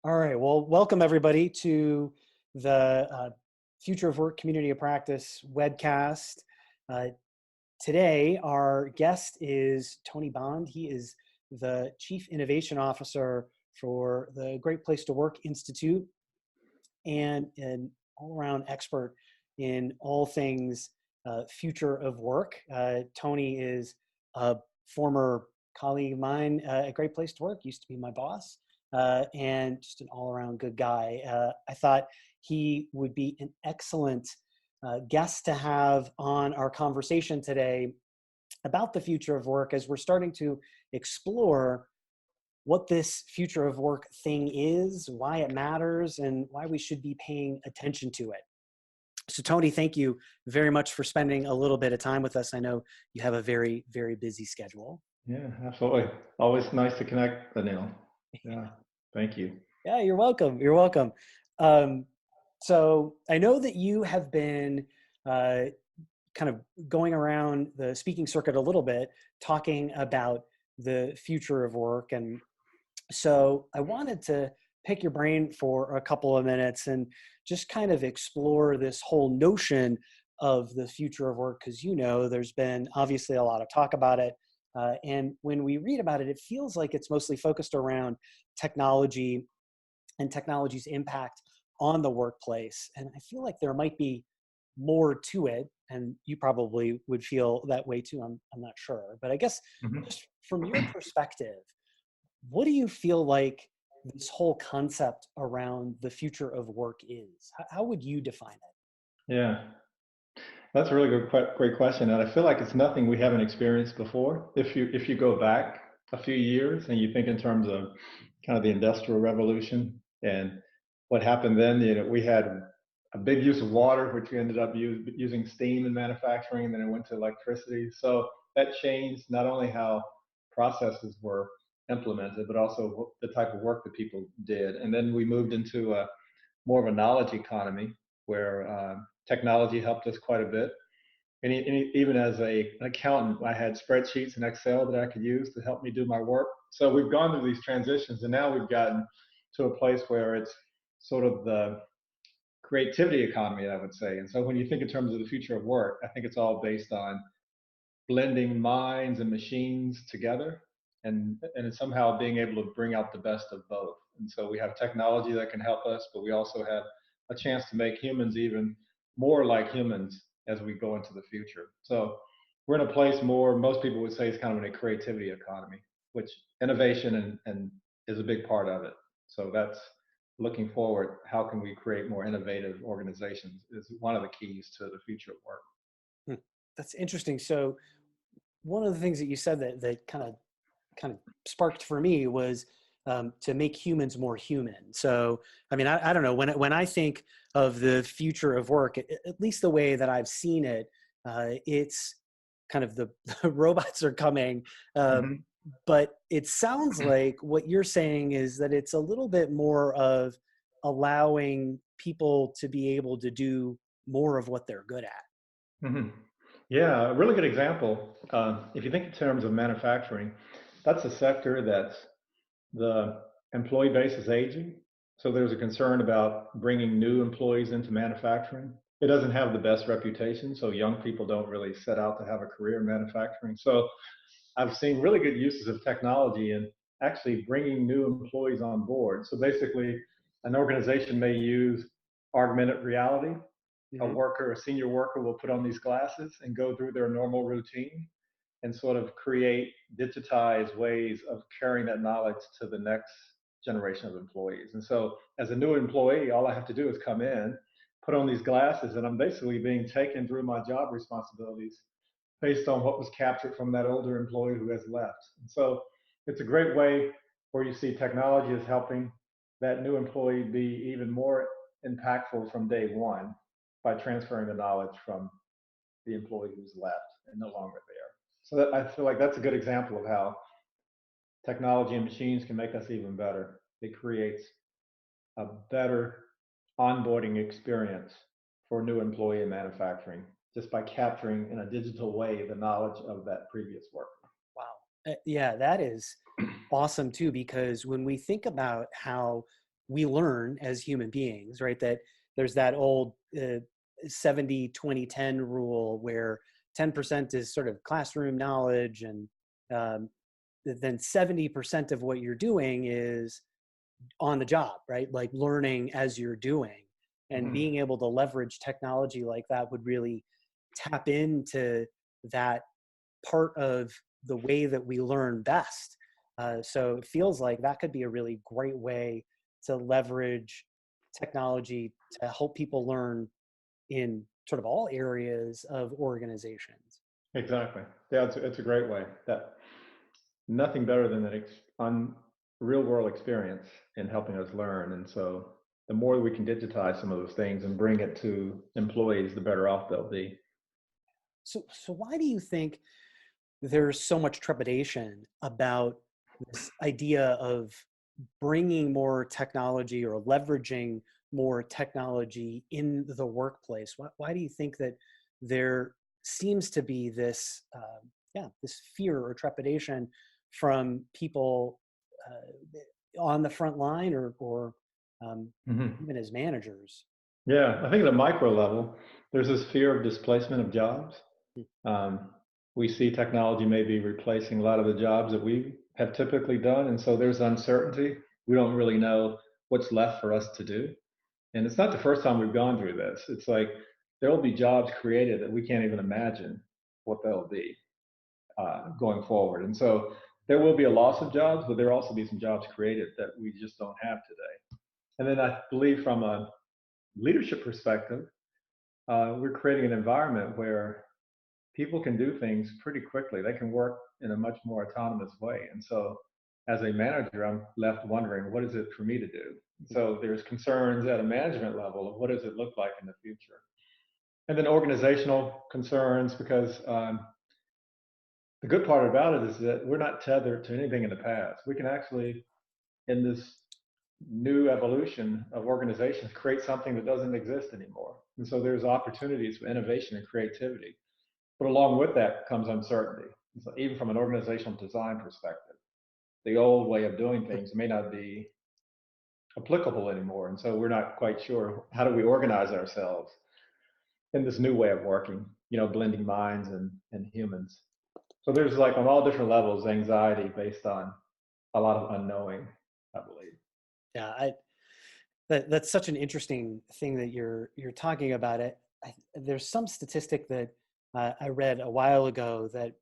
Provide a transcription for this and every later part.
All right. Well, welcome everybody to the Future of Work Community of Practice webcast. Uh, Today, our guest is Tony Bond. He is the Chief Innovation Officer for the Great Place to Work Institute and an all-around expert in all things future of work. Tony is a former colleague of mine at Great Place to Work, used to be my boss, and just an all-around good guy. I thought he would be an excellent guest to have on our conversation today about the future of work as we're starting to explore what this future of work thing is, why it matters, and why we should be paying attention to it. So Tony, thank you very much for spending a little bit of time with us. I know you have a very, very busy schedule. Yeah, absolutely. Always nice to connect, Anil. Yeah, thank you. Yeah, you're welcome. You're welcome. So I know that you have been kind of going around the speaking circuit a little bit, talking about the future of work. And so I wanted to pick your brain for a couple of minutes and just kind of explore this whole notion of the future of work, because there's been obviously a lot of talk about it. And when we read about it, it feels like it's mostly focused around technology and technology's impact on the workplace. And I feel like there might be more to it, and you probably would feel that way too. I'm not sure, but I guess Mhm. just from your perspective, what do you feel like this whole concept around the future of work is? How would you define it? Yeah, that's a really great question, and I feel like it's nothing we haven't experienced before. If you go back a few years and you think in terms of kind of the Industrial Revolution and what happened then, we had a big use of water, which we ended up using steam in manufacturing, and then it went to electricity. So that changed not only how processes were implemented, but also the type of work that people did. And then we moved into more of a knowledge economy where technology helped us quite a bit. And even as an accountant, I had spreadsheets and Excel that I could use to help me do my work. So we've gone through these transitions, and now we've gotten to a place where it's sort of the creativity economy, I would say. And so when you think in terms of the future of work, I think it's all based on blending minds and machines together and somehow being able to bring out the best of both. And so we have technology that can help us, but we also have a chance to make humans even more like humans as we go into the future. So we're in a place more, most people would say it's kind of in a creativity economy, which innovation and is a big part of it. So that's looking forward. How can we create more innovative organizations is one of the keys to the future of work. Hmm. That's interesting. So one of the things that you said that kind of sparked for me was to make humans more human. So, I mean, I don't know, when I think of the future of work, at least the way that I've seen it, it's kind of the robots are coming. Mhm. But it sounds like what you're saying is that it's a little bit more of allowing people to be able to do more of what they're good at. Mhm. Yeah, a really good example. If you think in terms of manufacturing, that's a sector that's the employee base is aging. So there's a concern about bringing new employees into manufacturing. It doesn't have the best reputation, so young people don't really set out to have a career in manufacturing. So I've seen really good uses of technology in actually bringing new employees on board. So basically, an organization may use augmented reality. Hmm. A senior worker will put on these glasses and go through their normal routine and sort of create digitized ways of carrying that knowledge to the next generation of employees. And so as a new employee, all I have to do is come in, put on these glasses, and I'm basically being taken through my job responsibilities based on what was captured from that older employee who has left. And so it's a great way where you see technology is helping that new employee be even more impactful from day one by transferring the knowledge from the employee who's left and no longer there. So I feel like that's a good example of how technology and machines can make us even better. It creates a better onboarding experience for a new employee in manufacturing just by capturing in a digital way the knowledge of that previous worker. Wow. Yeah, that is awesome too, because when we think about how we learn as human beings, right? That there's that old 70-20-10 rule where 10% is sort of classroom knowledge, and um, then 70% of what you're doing is on the job, right? Like learning as you're doing, and Mhm. being able to leverage technology like that would really tap into that part of the way that we learn best. So it feels like that could be a really great way to leverage technology to help people learn in sort of all areas of organizations. Exactly. Yeah, it's a great way. That nothing better than an real world experience in helping us learn. And so the more we can digitize some of those things and bring it to employees, the better off they'll be. So why do you think there's so much trepidation about this idea of bringing more technology or leveraging more technology in the workplace? Why do you think that there seems to be this, this fear or trepidation from people on the front line, or Mhm. even as managers? Yeah, I think at a micro level, there's this fear of displacement of jobs. Um, we see technology maybe replacing a lot of the jobs that we have typically done. And so there's uncertainty. We don't really know what's left for us to do. And it's not the first time we've gone through this. It's like there will be jobs created that we can't even imagine what they'll be going forward. And so there will be a loss of jobs, but there will also be some jobs created that we just don't have today. And then I believe from a leadership perspective, we're creating an environment where people can do things pretty quickly. They can work in a much more autonomous way. And so as a manager, I'm left wondering, what is it for me to do? So there's concerns at a management level of what does it look like in the future? And then organizational concerns, because the good part about it is that we're not tethered to anything in the past. We can actually, in this new evolution of organizations, create something that doesn't exist anymore. And so there's opportunities for innovation and creativity. But along with that comes uncertainty. So even from an organizational design perspective, the old way of doing things may not be applicable anymore. And so we're not quite sure, how do we organize ourselves in this new way of working, blending minds and humans. So there's like on all different levels, anxiety based on a lot of unknowing, I believe. Yeah, that's such an interesting thing that you're talking about. It. There's some statistic that I read a while ago that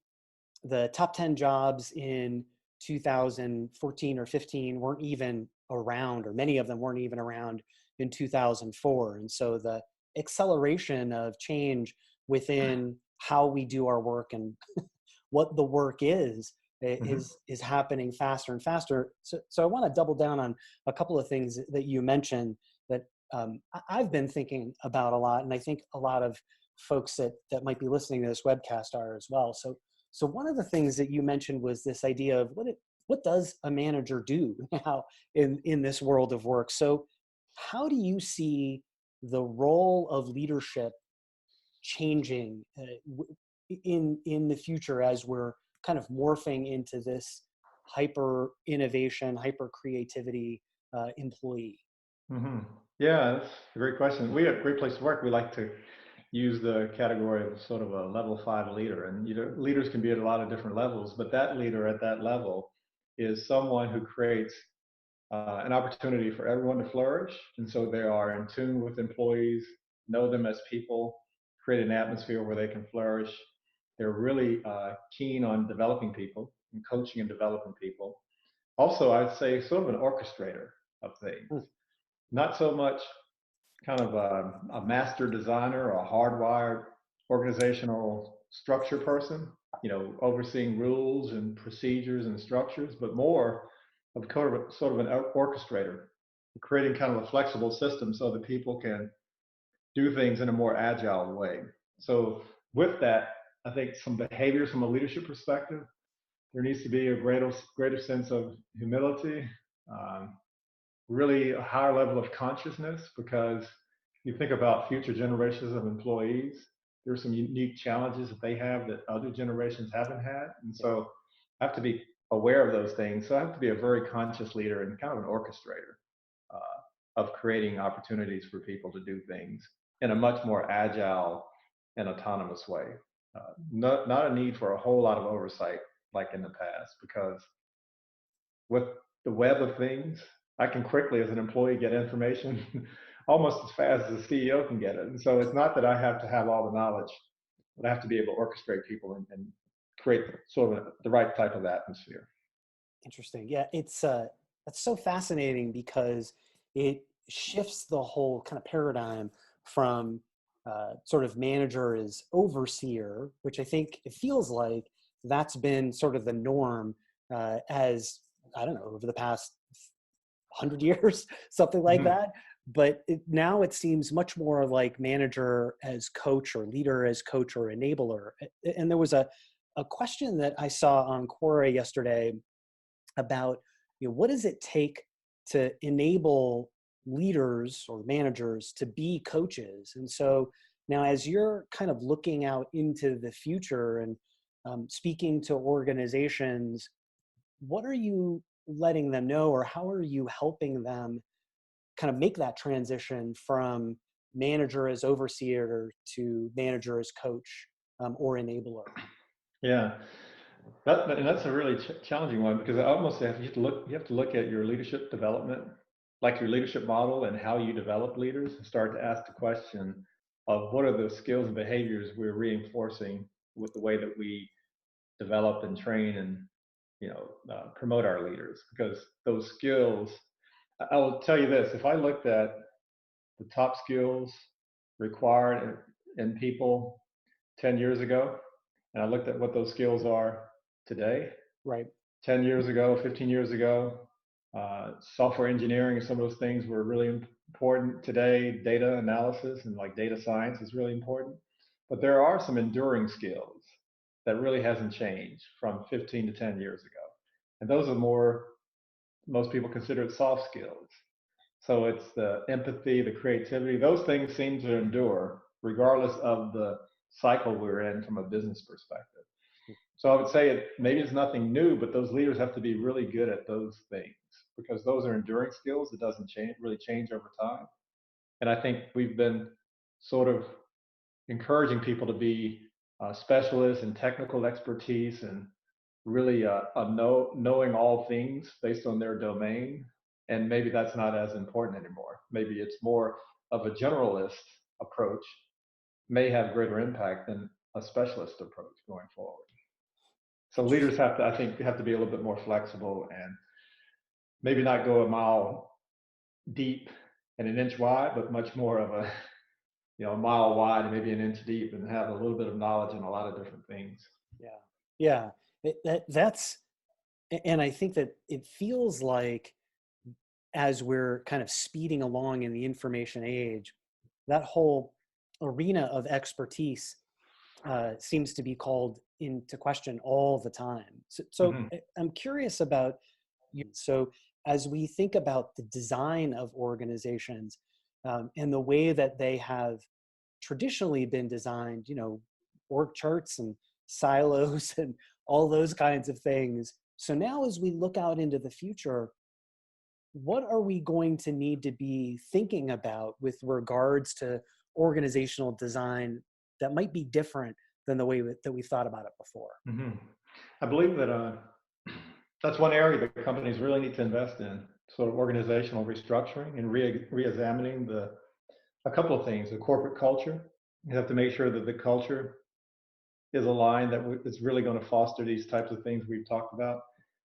the top 10 jobs in 2014 or 15 weren't even around, or many of them weren't even around in 2004. And so the acceleration of change within how we do our work and what the work is Mm-hmm. is happening faster and faster. So I want to double down on a couple of things that you mentioned that I've been thinking about a lot, and I think a lot of folks that might be listening to this webcast are as well. So one of the things that you mentioned was this idea of what does a manager do now in this world of work? So how do you see the role of leadership changing in the future as we're kind of morphing into this hyper innovation, hyper creativity employee? Mm-hmm. Yeah, that's a great question. We at Great Place to Work, we like to use the category of sort of a level 5 leader. And leaders can be at a lot of different levels, but that leader at that level is someone who creates an opportunity for everyone to flourish. And so they are in tune with employees, know them as people, create an atmosphere where they can flourish. They're really keen on developing people and coaching and developing people. Also, I'd say sort of an orchestrator of things, Hmm. not so much kind of a master designer or a hardwired organizational structure person, overseeing rules and procedures and structures, but more of sort of an orchestrator, creating kind of a flexible system so that people can do things in a more agile way. So with that, I think some behaviors from a leadership perspective, there needs to be a greater sense of humility, um, really a higher level of consciousness, because you think about future generations of employees, there's some unique challenges that they have that other generations haven't had. And so I have to be aware of those things. So I have to be a very conscious leader and kind of an orchestrator. of creating opportunities for people to do things in a much more agile and autonomous way. Not a need for a whole lot of oversight like in the past, because with the web of things, I can quickly, as an employee, get information almost as fast as the CEO can get it. And so it's not that I have to have all the knowledge, but I have to be able to orchestrate people and create sort of the right type of atmosphere. Interesting. Yeah, it's that's so fascinating because it shifts the whole kind of paradigm from sort of manager as overseer, which I think it feels like that's been sort of the norm as I don't know over the past 100 years, something like Mhm. that. But now it seems much more like manager as coach or leader as coach or enabler. And there was a question that I saw on Quora yesterday about what does it take to enable leaders or managers to be coaches. And so now as you're kind of looking out into the future and speaking to organizations, what are you letting them know or how are you helping them kind of make that transition from manager as overseer to manager as coach or enabler? Yeah, and that's a really challenging one, because I almost have you have to look at your leadership development, like your leadership model and how you develop leaders, and start to ask the question of what are the skills and behaviors we're reinforcing with the way that we develop and train and promote our leaders. Because those skills, I will tell you this: if I looked at the top skills required in people 10 years ago, and I looked at what those skills are today, Right. 10 years ago, 15 years ago, software engineering and some of those things were really important. Today, data analysis and like data science is really important. But there are some enduring skills that really hasn't changed from 15 to 10 years ago. And those are more, most people consider it soft skills. So it's the empathy, the creativity, those things seem to endure regardless of the cycle we're in from a business perspective. So I would say maybe it's nothing new, but those leaders have to be really good at those things, because those are enduring skills that doesn't really change over time. And I think we've been sort of encouraging people to be specialists in technical expertise and really knowing all things based on their domain. And maybe that's not as important anymore. Maybe it's more of a generalist approach may have greater impact than a specialist approach going forward. So leaders Interesting. have to, I think, have to be a little bit more flexible and maybe not go a mile deep and an inch wide, but much more of a a mile wide and maybe an inch deep, and have a little bit of knowledge in a lot of different things. Yeah. Yeah. That's, and I think that it feels like as we're kind of speeding along in the information age, that whole arena of expertise seems to be called into question all the time. So Hmm. I'm curious about you. So as we think about the design of organizations and the way that they have traditionally been designed, org charts and silos and all those kinds of things. So now as we look out into the future, what are we going to need to be thinking about with regards to organizational design that might be different than the way that we thought about it before? Hmm. I believe that that's one area that companies really need to invest in, sort of organizational restructuring and re-examining a couple of things. The corporate culture, you have to make sure that the culture is aligned, that it's really going to foster these types of things we've talked about.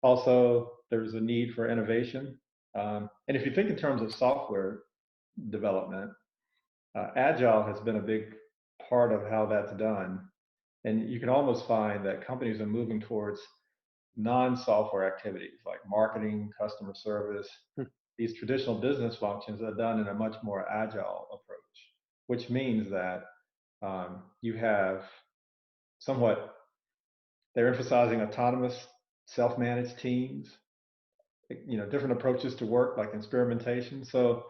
Also, there's a need for innovation. And if you think in terms of software development, agile has been a big part of how that's done. And you can almost find that companies are moving towards non-software activities like marketing, customer service. Hmm. These traditional business functions are done in a much more agile approach, which means that you have somewhat, they're emphasizing autonomous, self-managed teams, different approaches to work like experimentation. So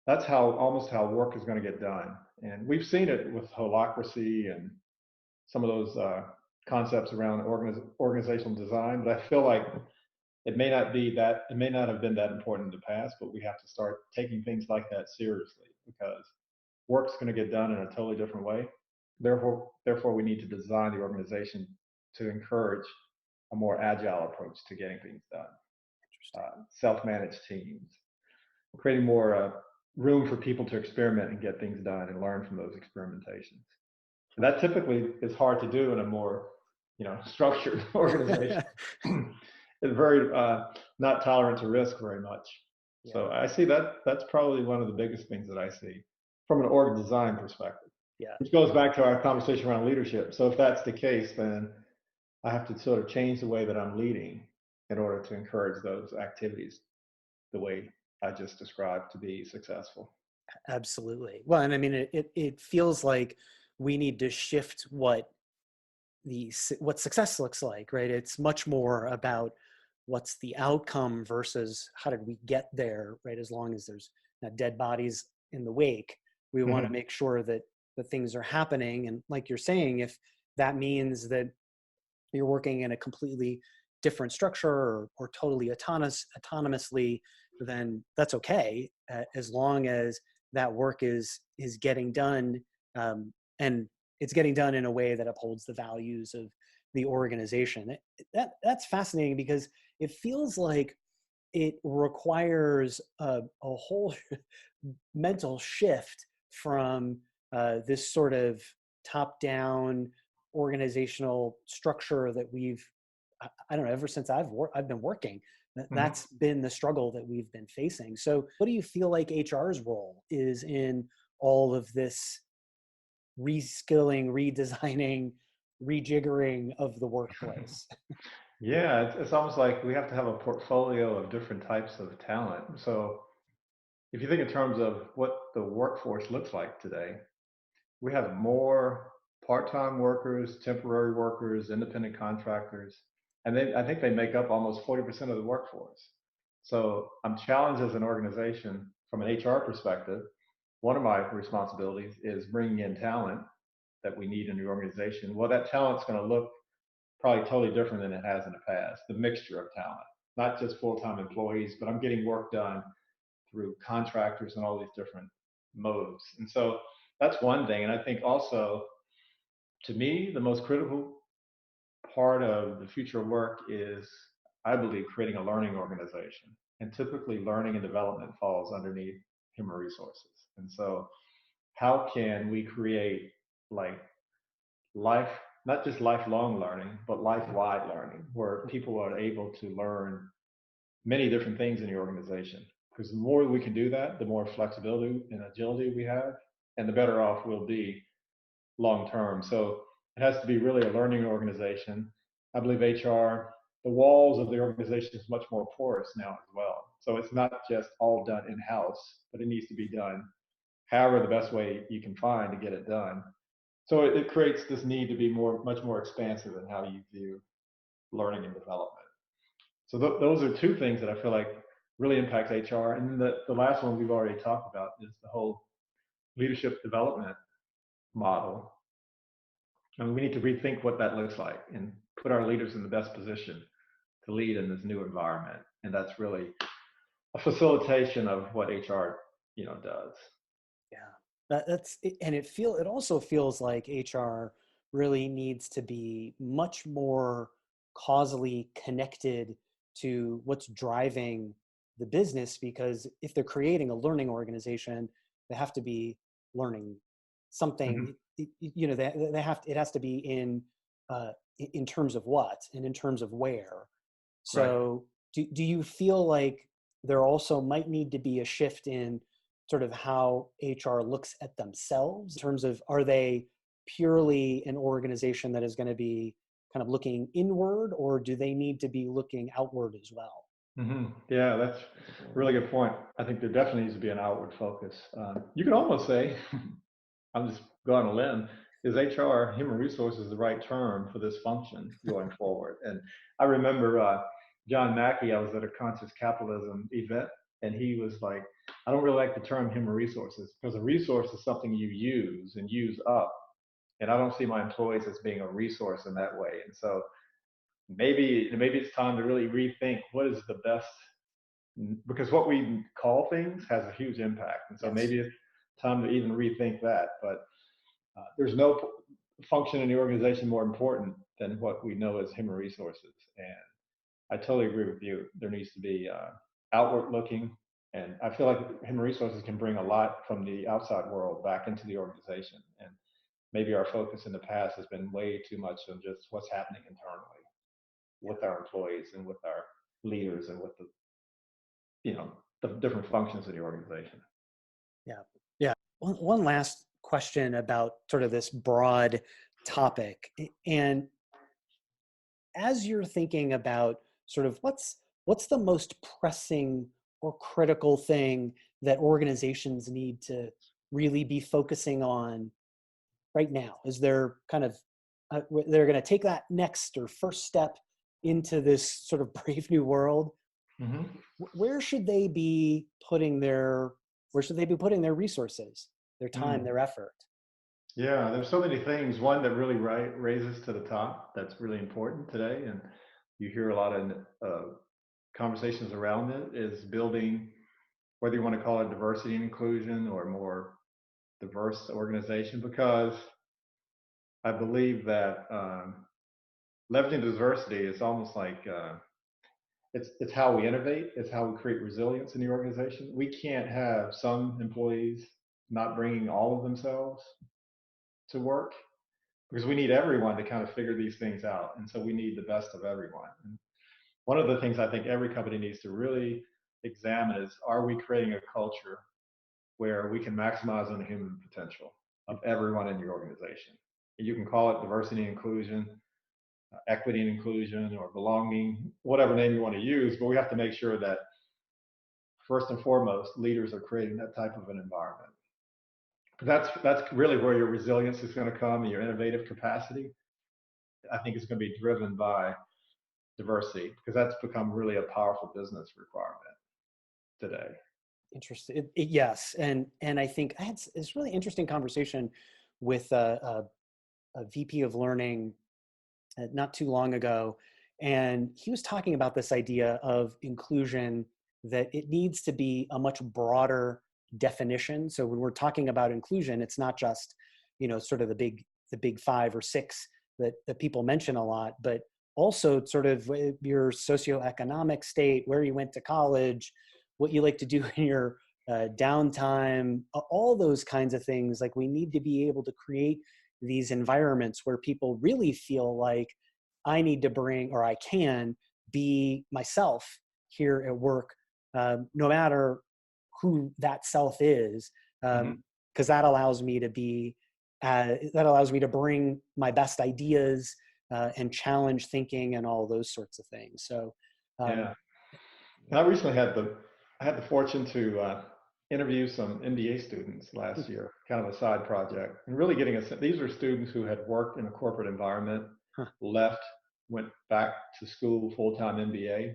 that's how almost how work is going to get done. And we've seen it with holacracy and some of those concepts around organizational design. But I feel like it may not have been that important in the past, but we have to start taking things like that seriously because work's going to get done in a totally different way. Therefore, we need to design the organization to encourage a more agile approach to getting things done. Interesting. Self-managed teams, creating more room for people to experiment and get things done and learn from those experimentations. And that typically is hard to do in a more, structured organization. It's very not tolerant to risk very much. Yeah. So I see that's probably one of the biggest things that I see from an org design perspective. Yeah. Which goes back to our conversation around leadership. So if that's the case, then I have to sort of change the way that I'm leading in order to encourage those activities the way I just described to be successful. Absolutely. Well, and I mean, it feels like we need to shift what success looks like, right? It's much more about what's the outcome versus how did we get there, right? As long as there's not dead bodies in the wake, we want to make sure that the things are happening. And like you're saying, if that means that you're working in a completely different structure or totally autonomously, then that's okay, as long as that work is getting done, and it's getting done in a way that upholds the values of the organization. That's fascinating because it feels like it requires a whole mental shift from this sort of top-down organizational structure that I don't know, ever since I've been working, that's been the struggle that we've been facing. So what do you feel like HR's role is in all of this reskilling, redesigning, rejiggering of the workplace? Yeah, it's almost like we have to have a portfolio of different types of talent. So if you think in terms of what the workforce looks like today, we have more part-time workers, temporary workers, independent contractors, and I think they make up almost 40% of the workforce. So I'm challenged as an organization from an HR perspective. One of my responsibilities is bringing in talent that we need in the organization. Well, that talent's going to look probably totally different than it has in the past, the mixture of talent, not just full-time employees, but I'm getting work done through contractors and all these different modes. And so that's one thing. And I think also, to me, the most critical part of the future of work is, I believe, creating a learning organization. And typically, learning and development falls underneath human resources. And so, how can we create like life, not just lifelong learning, but life-wide learning, where people are able to learn many different things in the organization? Because the more we can do that, the more flexibility and agility we have, and the better off we'll be long term. So it has to be really a learning organization. I believe HR, the walls of the organization is much more porous now as well. So it's not just all done in-house, but it needs to be done however the best way you can find to get it done. So it creates this need to be much more expansive in how you view learning and development. So those are two things that I feel like really impacts HR. And then the last one we've already talked about is the whole leadership development model. And we need to rethink what that looks like and put our leaders in the best position to lead in this new environment. And that's really a facilitation of what HR, does. Yeah, and it also feels like HR really needs to be much more causally connected to what's driving the business, because if they're creating a learning organization, they have to be learning something. It has to be in terms of what and in terms of where. Right. So do you feel like there also might need to be a shift in sort of how HR looks at themselves, in terms of, are they purely an organization that is going to be kind of looking inward, or do they need to be looking outward as well? Yeah, that's a really good point. I think there definitely needs to be an outward focus. You could almost say, I'm just going on a limb, is HR, human resources, the right term for this function going forward? And I remember John Mackey, I was at a conscious capitalism event, and he was like, I don't really like the term human resources, because a resource is something you use and use up. And I don't see my employees as being a resource in that way. And so maybe it's time to really rethink what is the best, because what we call things has a huge impact, and so Yes. maybe it's time to even rethink that. But there's no function in the organization more important than what we know as human resources. And I totally agree with you. There needs to be outward looking. And I feel like human resources can bring a lot from the outside world back into the organization. And maybe our focus in the past has been way too much on just what's happening internally with our employees and with our leaders and with the different functions of the organization. Yeah. Yeah. One last question about sort of this broad topic. And as you're thinking about sort of what's the most pressing or critical thing that organizations need to really be focusing on right now? Is there kind of they're going to take that next or first step into this sort of brave new world? Mm-hmm. Where should they be putting their resources, their time, Mm. their effort? Yeah, there's so many things. One that really raises to the top that's really important today, and you hear a lot of conversations around it, is building, whether you want to call it diversity and inclusion or more diverse organization, because I believe that leveraging diversity is almost like it's how we innovate, it's how we create resilience in the organization. We can't have some employees not bringing all of themselves to work, because we need everyone to kind of figure these things out. And so we need the best of everyone. And one of the things I think every company needs to really examine is, are we creating a culture where we can maximize on the human potential of everyone in your organization? And you can call it diversity and inclusion, equity and inclusion, or belonging, whatever name you want to use, but we have to make sure that first and foremost, leaders are creating that type of an environment. That's really where your resilience is going to come, and your innovative capacity. I think is going to be driven by diversity, because that's become really a powerful business requirement today. Interesting. Yes, and I think I had this really interesting conversation with a VP of learning not too long ago, and he was talking about this idea of inclusion, that it needs to be a much broader definition. So when we're talking about inclusion, it's not just sort of the big five or six that people mention a lot, but also sort of your socioeconomic state, where you went to college, what you like to do in your downtime, all those kinds of things. Like, we need to be able to create these environments where people really feel like I need to bring, or I can be myself here at work, no matter who that self is, because that allows me to be, that allows me to bring my best ideas and challenge thinking and all those sorts of things. So, Yeah. And I recently had the fortune to interview some MBA students last year, kind of a side project, and really getting these are students who had worked in a corporate environment, huh, left, went back to school, full-time MBA,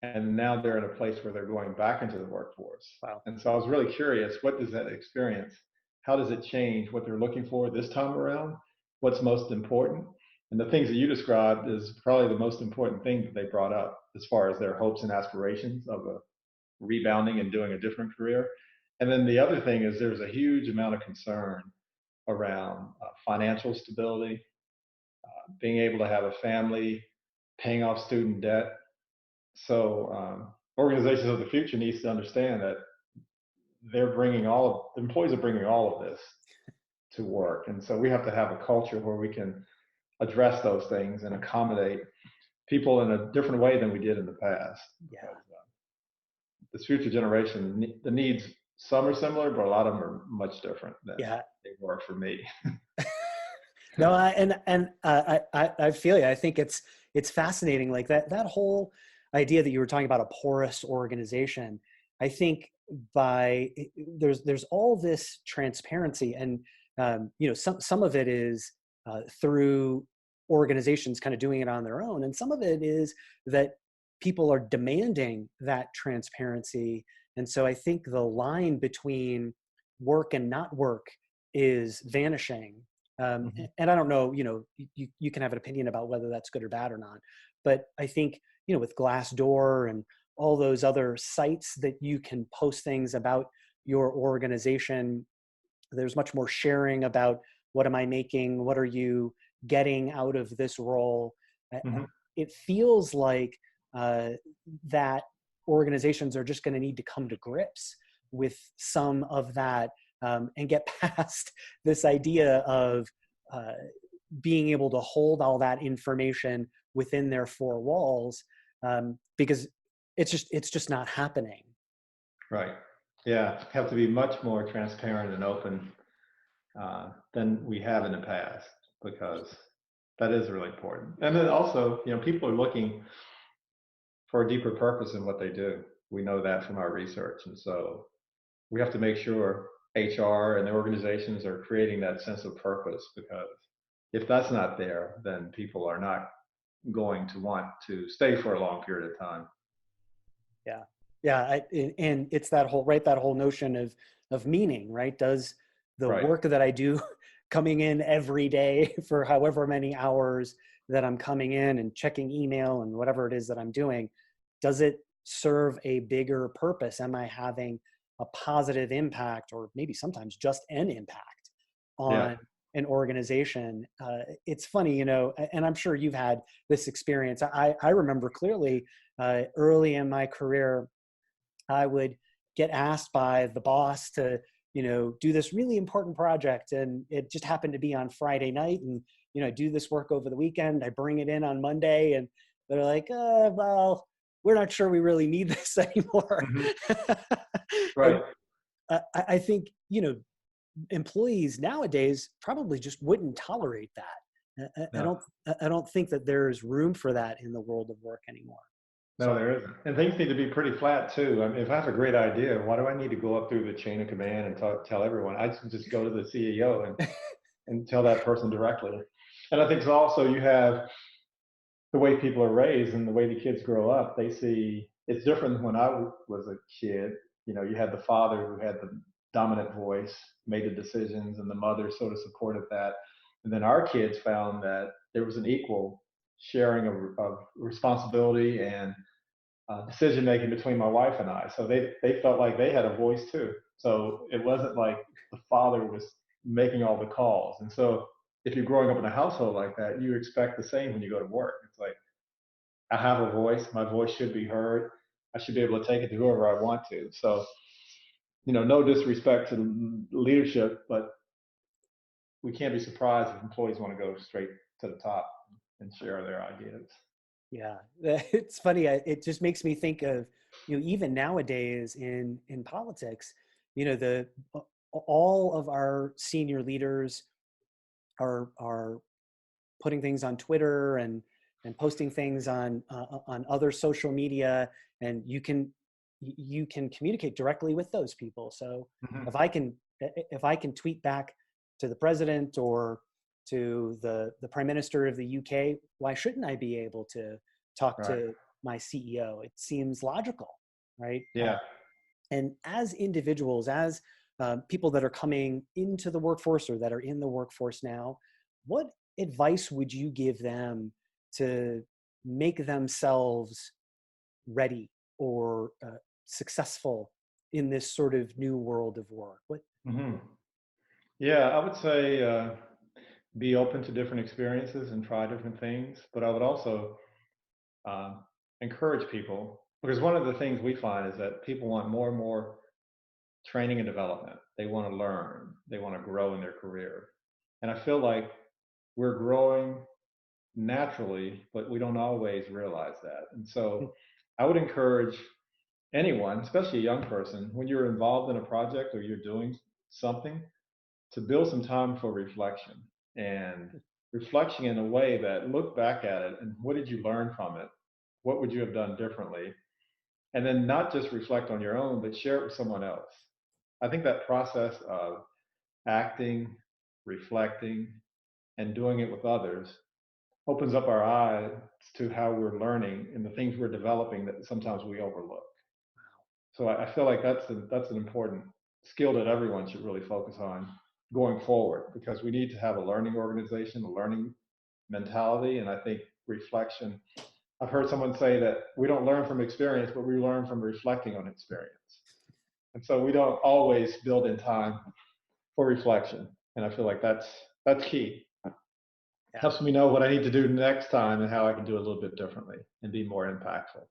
and now they're in a place where they're going back into the workforce. wow, And so I was really curious, what does that experience, how does it change what they're looking for this time around? What's most important? And the things that you described is probably the most important thing that they brought up as far as their hopes and aspirations of a rebounding and doing a different career. And then the other thing is, there's a huge amount of concern around financial stability, being able to have a family, paying off student debt. So organizations of the future needs to understand that the employees are bringing all of this to work. And so we have to have a culture where we can address those things and accommodate people in a different way than we did in the past. yeah, Because this future generation, the needs, some are similar, but a lot of them are much different than yeah. they were for me. No, I feel you. I think it's fascinating, like that whole idea that you were talking about, a porous organization. I think there's all this transparency, and some of it is through organizations kind of doing it on their own, and some of it is that people are demanding that transparency. And so I think the line between work and not work is vanishing. Mhm. And I don't know, you can have an opinion about whether that's good or bad or not. But I think, with Glassdoor and all those other sites that you can post things about your organization, there's much more sharing about what am I making? What are you getting out of this role? Mhm. It feels like uh, that organizations are just going to need to come to grips with some of that, and get past this idea of uh, being able to hold all that information within their four walls, because it's just not happening. Right. Yeah. Have to be much more transparent and open than we have in the past, because that is really important. And then also, people are looking for a deeper purpose in what they do. We know that from our research. And so we have to make sure HR and the organizations are creating that sense of purpose, because if that's not there, then people are not going to want to stay for a long period of time. Yeah, yeah, and it's that whole right, that whole notion of meaning, right? Does the Right. work that I do, coming in every day for however many hours that I'm coming in and checking email and whatever it is that I'm doing, does it serve a bigger purpose? Am I having a positive impact, or maybe sometimes just an impact Yeah. on an organization? It's funny, and I'm sure you've had this experience. I remember clearly, early in my career, I would get asked by the boss to, do this really important project. And it just happened to be on Friday night. And, do this work over the weekend. I bring it in on Monday, and they're like, well, we're not sure we really need this anymore. Hmm. And Right. I think, employees nowadays probably just wouldn't tolerate that. I No. don't, I don't think that there's room for that in the world of work anymore. No, So there isn't. And things need to be pretty flat too. I mean, if I have a great idea, why do I need to go up through the chain of command and tell everyone? I just go to the CEO and tell that person directly. And I think it's also you have the way people are raised and the way the kids grow up. They see it's different than when I was a kid. You had the father who had the dominant voice, made the decisions, and the mother sort of supported that. And then our kids found that there was an equal sharing of responsibility and decision making between my wife and I. So they felt like they had a voice too. So it wasn't like the father was making all the calls. And so if you're growing up in a household like that, you expect the same when you go to work. It's like I have a voice. My voice should be heard. I should be able to take it to whoever I want to. So no disrespect to leadership, but we can't be surprised if employees want to go straight to the top and share their ideas. yeah, it's funny. It just makes me think of, even nowadays in politics, the all of our senior leaders are putting things on Twitter and posting things on other social media, and you can communicate directly with those people. So Hmm. if I can tweet back to the president or to the prime minister of the UK, why shouldn't I be able to talk Right. to my CEO? It seems logical, right? Yeah. And as individuals, as people that are coming into the workforce or that are in the workforce now, what advice would you give them to make themselves ready or successful in this sort of new world of work? What? Hmm. Yeah, I would say be open to different experiences and try different things. But I would also um, encourage people, because one of the things we find is that people want more and more training and development. They want to learn, they want to grow in their career. And I feel like we're growing naturally, but we don't always realize that. And so I would encourage anyone, especially a young person, when you're involved in a project or you're doing something, to build some time for reflection, and reflection in a way that look back at it and what did you learn from it? What would you have done differently? And then not just reflect on your own, but share it with someone else. I think that process of acting, reflecting, and doing it with others opens up our eyes to how we're learning and the things we're developing that sometimes we overlook. So I feel like that's an important skill that everyone should really focus on going forward, because we need to have a learning organization, a learning mentality. And I think reflection, I've heard someone say that we don't learn from experience, but we learn from reflecting on experience. And so we don't always build in time for reflection. And I feel like that's key. Yeah. Helps me know what I need to do next time and how I can do it a little bit differently and be more impactful.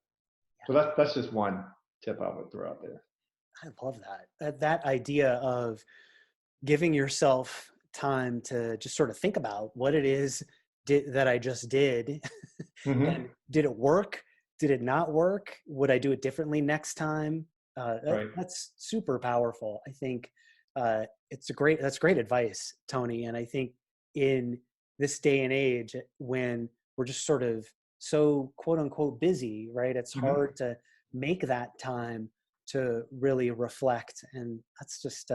So that's just one tip I would throw out there. I love that. That idea of giving yourself time to just sort of think about what it is that I just did. Mm-hmm. And did it work? Did it not work? Would I do it differently next time? Right. That's super powerful. I think that's great advice, Tony. And I think in this day and age, when we're just sort of so quote unquote busy, right? It's Mm-hmm. hard to make that time to really reflect. And that's just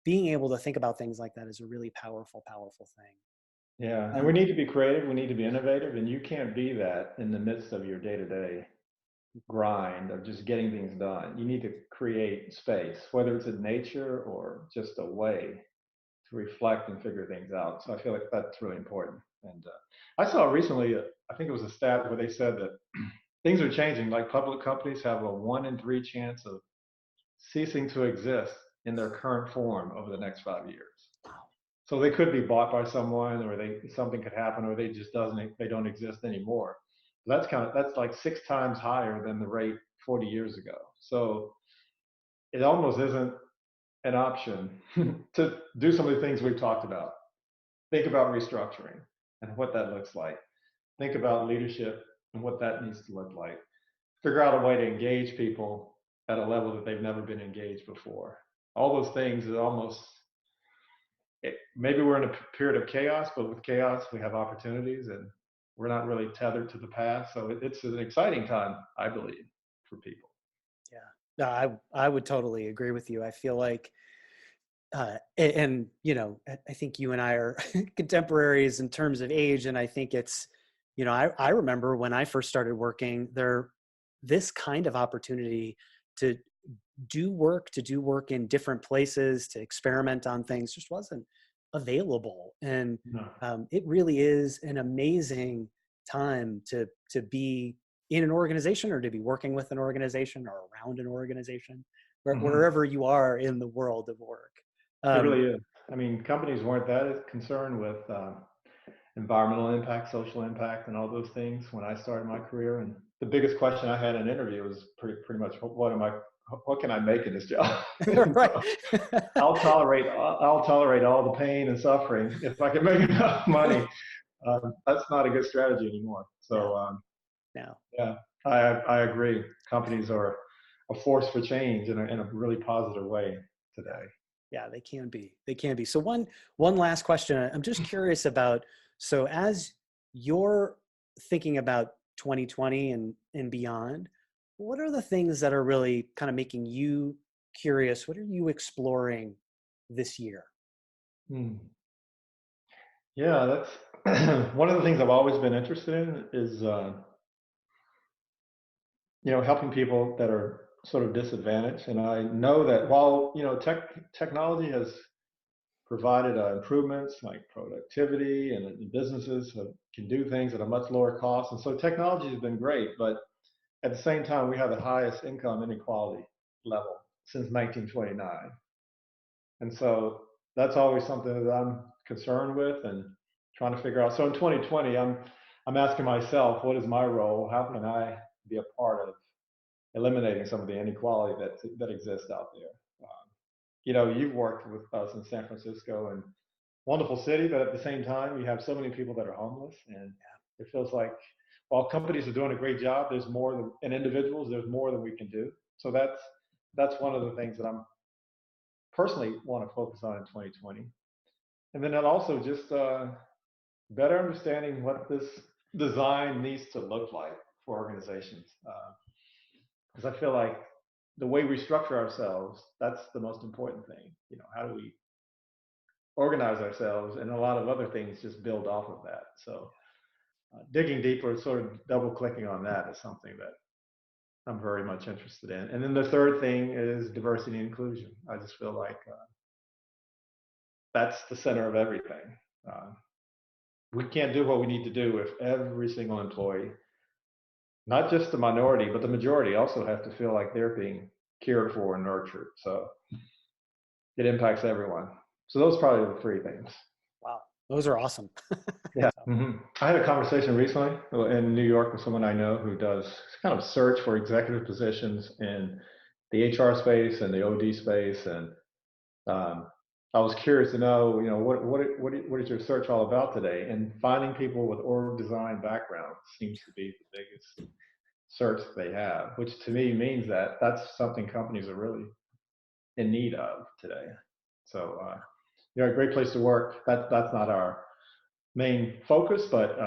being able to think about things like that is a really powerful, powerful thing. Yeah. And we need to be creative. We need to be innovative. And you can't be that in the midst of your day to day grind of just getting things done. You need to create space, whether it's in nature or just a way to reflect and figure things out. So I feel like that's really important. And I saw recently, I think it was a stat where they said that things are changing. Like public companies have a 1 in 3 chance of ceasing to exist in their current form over the next 5 years. So they could be bought by someone, or something could happen, or they don't exist anymore. That's like 6 times higher than the rate 40 years ago. So it almost isn't an option to do some of the things we've talked about. Think about restructuring and what that looks like. Think about leadership and what that needs to look like. Figure out a way to engage people at a level that they've never been engaged before. All those things is almost, maybe we're in a period of chaos, but with chaos, we have opportunities, and we're not really tethered to the past. So it's an exciting time, I believe, for people. Yeah, no, I would totally agree with you. I feel like, and you know, I think you and I are contemporaries in terms of age, and I think it's, you know, I remember when I first started working there, this kind of opportunity to to do work in different places, to experiment on things just wasn't available. And No. it really is an amazing time to be in an organization, or to be working with an organization, or around an organization, Mm-hmm. wherever you are in the world of work. It Um, really is. I mean, companies weren't that concerned with environmental impact, social impact, and all those things when I started my career. And the biggest question I had in an interview was pretty much, what can I make in this job? right. So I'll tolerate all the pain and suffering if I can make enough money. That's not a good strategy anymore. No, So no. yeah, I agree. Companies are a force for change in a really positive way today. Yeah, they can be. They can be. So one last question. I'm just curious about, so as you're thinking about 2020 and beyond, what are the things that are really kind of making you curious? What are you exploring this year? Hmm. Yeah, that's one of the things I've always been interested in is helping people that are sort of disadvantaged. And I know that while technology has provided improvements like productivity, and businesses can do things at a much lower cost, and so technology has been great. But at the same time, we have the highest income inequality level since 1929, and so that's always something that I'm concerned with and trying to figure out. So in 2020, I'm asking myself, what is my role? How can I be a part of eliminating some of the inequality that exists out there? You've worked with us in San Francisco, and wonderful city, but at the same time, you have so many people that are homeless, and it feels like while companies are doing a great job, there's more than, and individuals, there's more than we can do. So that's one of the things that I'm personally want to focus on in 2020. And then that also just better understanding what this design needs to look like for organizations. Because I feel like the way we structure ourselves, that's the most important thing. How do we organize ourselves, and a lot of other things just build off of that. So digging deeper, sort of double clicking on that is something that I'm very much interested in. And then the third thing is diversity and inclusion. I just feel like that's the center of everything. Uh, we can't do what we need to do if every single employee, not just the minority, but the majority also have to feel like they're being cared for and nurtured. So it impacts everyone. So those are probably the three things. Wow, those are awesome. Yeah. So, I had a conversation recently in New York with someone I know who does kind of search for executive positions in the HR space and the OD space. And I was curious to know, what is your search all about today? And finding people with org design background seems to be the biggest search they have, which to me means that that's something companies are really in need of today. So, a great place to work. That's not our main focus, but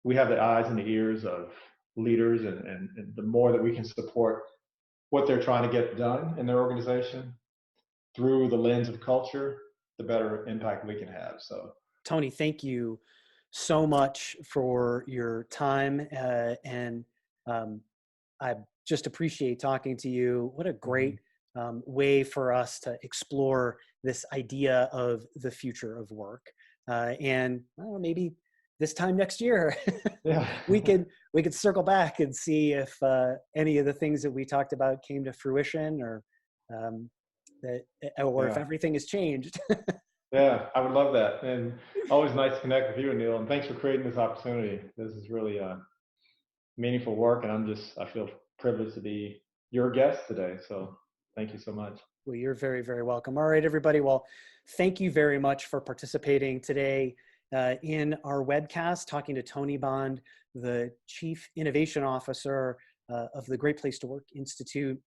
we have the eyes and the ears of leaders, and the more that we can support what they're trying to get done in their organization through the lens of culture, the better impact we can have. So, Tony, thank you so much for your time, and I just appreciate talking to you. What a great way for us to explore this idea of the future of work. And well, maybe this time next year, yeah, we could circle back and see if any of the things that we talked about came to fruition, or um, or if yeah, everything has changed. yeah. I would love that, and always nice to connect with you, Anil. And thanks for creating this opportunity. This is really meaningful work, and I feel privileged to be your guest today. So, thank you so much. Well, you're very, very welcome. All right, everybody. Well, thank you very much for participating today in our webcast, talking to Tony Bond, the Chief Innovation Officer of the Great Place to Work Institute.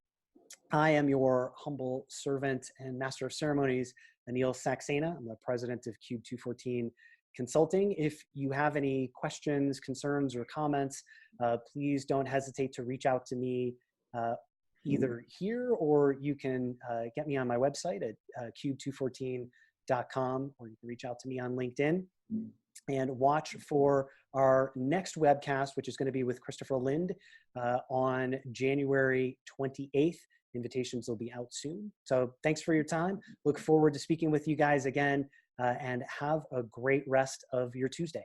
I am your humble servant and Master of Ceremonies, Anil Saxena. I'm the President of Cube 214 Consulting. If you have any questions, concerns, or comments, please don't hesitate to reach out to me either here, or you can get me on my website at cube214.com, or you can reach out to me on LinkedIn. And watch for our next webcast, which is going to be with Christopher Lind on January 28th. Invitations will be out soon. So thanks for your time. Look forward to speaking with you guys again, and have a great rest of your Tuesday.